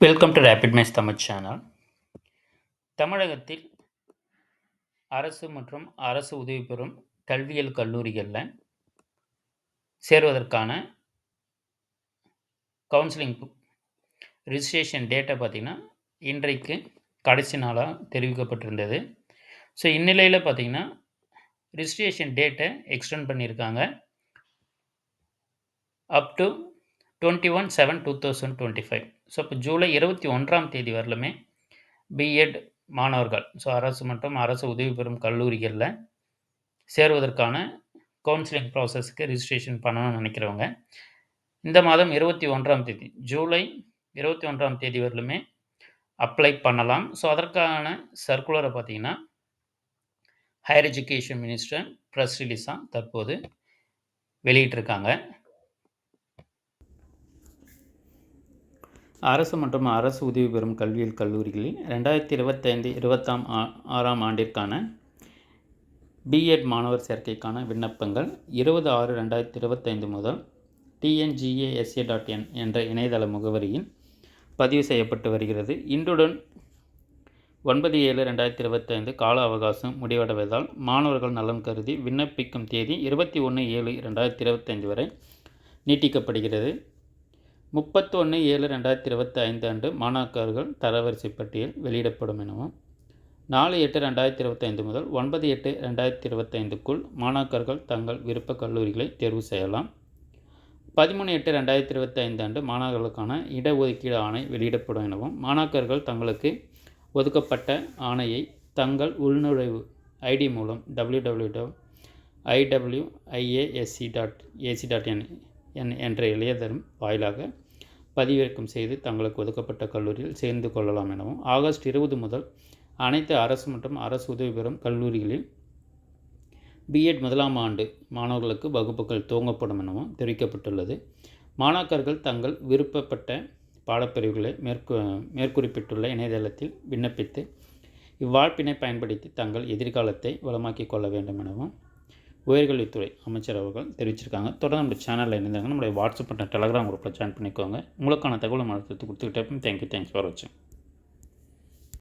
Welcome to rapid maths Tamil channel. தமிழகத்தில் அரசு மற்றும் அரசு உதவி பெறும் கல்வியியல் கல்லூரிகளில் சேருவதற்கான கவுன்சிலிங் ரிஜிஸ்ட்ரேஷன் டேட்டை பார்த்திங்கன்னா இன்றைக்கு கடைசி நாளாக தெரிவிக்கப்பட்டிருந்தது. ஸோ இந்நிலையில் பார்த்திங்கன்னா ரிஜிஸ்ட்ரேஷன் டேட்டை எக்ஸ்டெண்ட் பண்ணியிருக்காங்க அப் டு 21/7/2025. ஸோ இப்போ ஜூலை 21ஆம் தேதி வரலுமே பிஎட் மாணவர்கள், ஸோ அரசு மற்றும் அரசு உதவி பெறும் கல்லூரிகளில் சேருவதற்கான கவுன்சிலிங் ப்ராசஸ்க்கு ரிஜிஸ்ட்ரேஷன் பண்ணணும்னு நினைக்கிறவங்க இந்த மாதம் 21ஆம் தேதி ஜூலை 21ஆம் தேதி வரலுமே அப்ளை பண்ணலாம். ஸோ அதற்கான சர்க்குலரை பார்த்திங்கன்னா ஹையர் எஜுகேஷன் மினிஸ்டர் ப்ரெஸ் ரிலீஸாக தற்போது வெளியிட்டிருக்காங்க. அரசு மற்றும் அரசு உதவி பெறும் கல்வியியல் கல்லூரிகளில் 2025-26ஆம் ஆண்டிற்கான பிஎட் மாணவர் சேர்க்கைக்கான விண்ணப்பங்கள் 20/6/2025 முதல் tngasa.in என்ற இணையதள முகவரியில் பதிவு செய்யப்பட்டு வருகிறது. இன்றுடன் 9/7/2025 கால அவகாசம் முடிவடைவதால் மாணவர்கள் நலன் கருதி விண்ணப்பிக்கும் தேதி 21/7/2025 வரை நீட்டிக்கப்படுகிறது. 31/7/2025 அன்று மாணாக்கர்கள் தரவரிசை பட்டியல் வெளியிடப்படும் எனவும் 4/8/2025 முதல் 9/8/2025க்குள் மாணாக்கர்கள் தங்கள் விருப்ப கல்லூரிகளை தேர்வு செய்யலாம். 13/8/2025 அன்று மாணவர்களுக்கான இடஒதுக்கீடு ஆணை வெளியிடப்படும் எனவும் மாணாக்கர்கள் தங்களுக்கு ஒதுக்கப்பட்ட ஆணையை தங்கள் உள்நுழைவு ஐடி மூலம் www.iwasc.ac.in என்ற இணையதளம் வாயிலாக பதிவிறக்கம் செய்து தங்களுக்கு ஒதுக்கப்பட்ட கல்லூரியில் சேர்ந்து கொள்ளலாம் எனவும் ஆகஸ்ட் 20 முதல் அனைத்து அரசு மற்றும் அரசு உதவி பெறும் கல்லூரிகளில் பிஎட் முதலாம் ஆண்டு மாணவர்களுக்கு வகுப்புகள் துவங்கப்படும் எனவும் தெரிவிக்கப்பட்டுள்ளது. மாணாக்கர்கள் தங்கள் விருப்பப்பட்ட பாடப்பிரிவுகளை மேற்குறிப்பிட்டுள்ள இணையதளத்தில் விண்ணப்பித்து இவ்வாய்ப்பினை பயன்படுத்தி தங்கள் எதிர்காலத்தை வளமாக்கிக் கொள்ள வேண்டும் எனவும் உயர்கல்வித்துறை அமைச்சர் அவர்கள் தெரிவிச்சிருக்காங்க. தொடர்ந்து நம்ம சேனலில் இருந்தாங்க நம்மளுடைய வாட்ஸ்அப் மற்றும் டெலகிராம் குரூப்பில் ஜாயின் பண்ணிக்கோங்க. உங்களுக்கான தகவலை மனசுக்கு கொடுத்துக்கிட்டே. தேங்க்யூ. தேங்க்ஸ் ஃபார் வாட்சிங்.